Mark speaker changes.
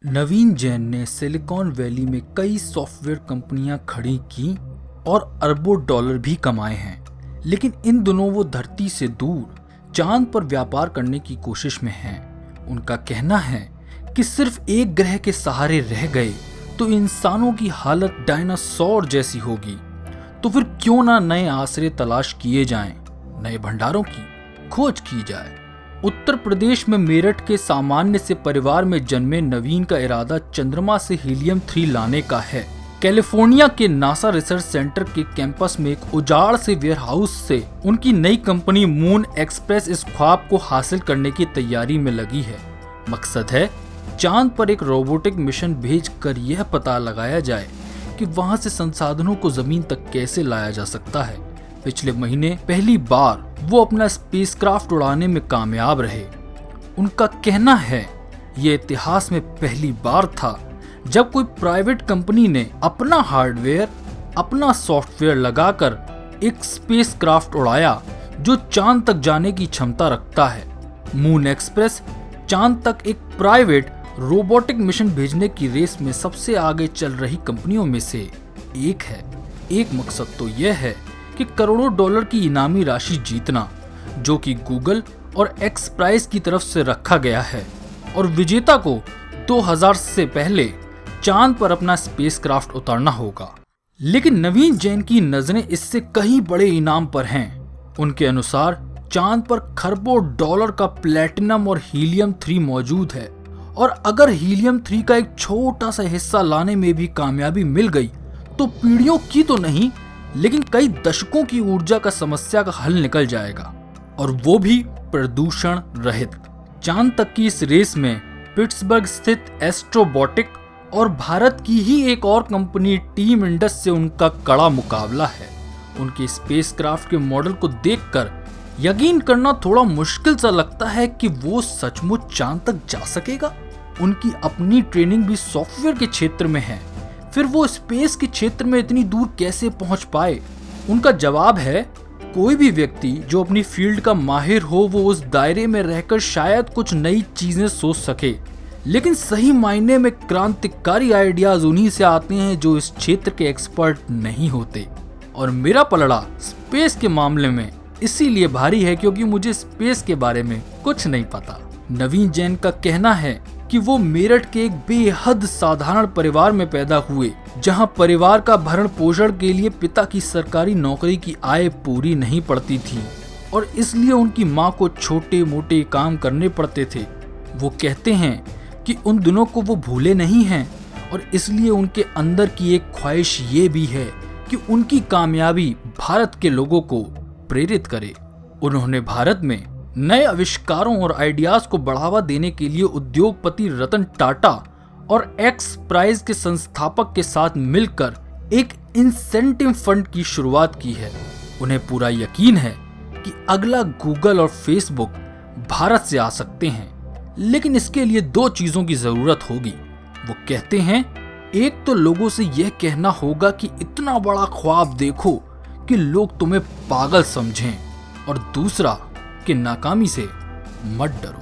Speaker 1: नवीन जैन ने silicon valley में कई सॉफ्टवेयर कंपनियां खड़ी की और अरबों डॉलर भी कमाए हैं, लेकिन इन दिनों वो धरती से दूर चांद पर व्यापार करने की कोशिश में हैं। उनका कहना है कि सिर्फ एक ग्रह के सहारे रह गए तो इंसानों की हालत डायनासोर जैसी होगी। तो फिर क्यों ना नए आश्रय तलाश किए जाएं, नए भंडारों की खोज की जाए। उत्तर प्रदेश में मेरठ के सामान्य से परिवार में जन्मे नवीन का इरादा चंद्रमा से हीलियम 3 लाने का है। कैलिफोर्निया के नासा रिसर्च सेंटर के कैंपस में एक उजाड़ से वेयरहाउस से उनकी नई कंपनी मून एक्सप्रेस इस ख्वाब को हासिल करने की तैयारी में लगी है। मकसद है चांद पर एक रोबोटिक मिशन भेजकर यह पता लगाया जाए कि वहां से संसाधनों को जमीन तक कैसे लाया जा सकता है। पिछले महीने पहली बार वो अपना स्पेसक्राफ्ट उड़ाने में कामयाब रहे। उनका कहना है ये इतिहास में पहली बार था जब कोई प्राइवेट कंपनी ने अपना हार्डवेयर, अपना सॉफ्टवेयर लगाकर एक स्पेसक्राफ्ट उड़ाया जो चांद तक जाने की क्षमता रखता है। मून एक्सप्रेस चांद तक एक प्राइवेट रोबोटिक मिशन भेजने की रेस में सबसे आगे चल रही कंपनियों में से एक है। एक मकसद तो यह है कि करोड़ों डॉलर की इनामी राशि जीतना, जो कि गूगल और एक्स प्राइस की तरफ से रखा गया है, और विजेता को 2000 से पहले चांद पर अपना स्पेसक्राफ्ट उतारना होगा। लेकिन नवीन जैन की नजरें इससे कहीं बड़े इनाम पर हैं। उनके अनुसार चांद पर खरबों डॉलर का प्लैटिनम और हीलियम 3 मौजूद है, और अगर हीलियम 3 का एक छोटा सा हिस्सा लाने में भी कामयाबी मिल गई तो पीढ़ियों की तो नहीं लेकिन कई दशकों की ऊर्जा का समस्या का हल निकल जाएगा, और वो भी प्रदूषण रहित। चांद तक की इस रेस में पिट्सबर्ग स्थित एस्ट्रोबॉटिक और भारत की ही एक और कंपनी टीम इंडस से उनका कड़ा मुकाबला है। उनके स्पेसक्राफ्ट के मॉडल को देखकर यकीन करना थोड़ा मुश्किल सा लगता है कि वो सचमुच चांद तक जा सकेगा। उनकी अपनी ट्रेनिंग भी सॉफ्टवेयर के क्षेत्र में है, फिर वो स्पेस के क्षेत्र में इतनी दूर कैसे पहुंच पाए? उनका जवाब है, कोई भी व्यक्ति जो अपनी फील्ड का माहिर हो वो उस दायरे में रहकर शायद कुछ नई चीजें सोच सके, लेकिन सही मायने में क्रांतिकारी आइडियाज उन्हीं से आते हैं जो इस क्षेत्र के एक्सपर्ट नहीं होते। और मेरा पलड़ा स्पेस के मामले में इसीलिए भारी है क्योंकि मुझे स्पेस के बारे में कुछ नहीं पता। नवीन जैन का कहना है कि वो मेरठ के एक बेहद साधारण परिवार में पैदा हुए, जहां परिवार का भरण पोषण के लिए पिता की सरकारी नौकरी की आय पूरी नहीं पड़ती थी और इसलिए उनकी मां को छोटे मोटे काम करने पड़ते थे। वो कहते हैं कि उन दिनों को वो भूले नहीं हैं और इसलिए उनके अंदर की एक ख्वाहिश ये भी है कि उनकी कामयाबी भारत के लोगों को प्रेरित करे। उन्होंने भारत में नए आविष्कारों और आइडियाज को बढ़ावा देने के लिए उद्योगपति रतन टाटा और एक्स प्राइस के संस्थापक के साथ मिलकर एक इंसेंटिव फंड की शुरुआत की है। उन्हें पूरा यकीन है कि अगला गूगल और फेसबुक भारत से आ सकते हैं, लेकिन इसके लिए 2 चीजों की जरूरत होगी। वो कहते हैं, एक तो लोगों से यह कहना होगा कि इतना बड़ा ख्वाब देखो कि लोग तुम्हें पागल समझें, और दूसरा कि नाकामी से मत डरो।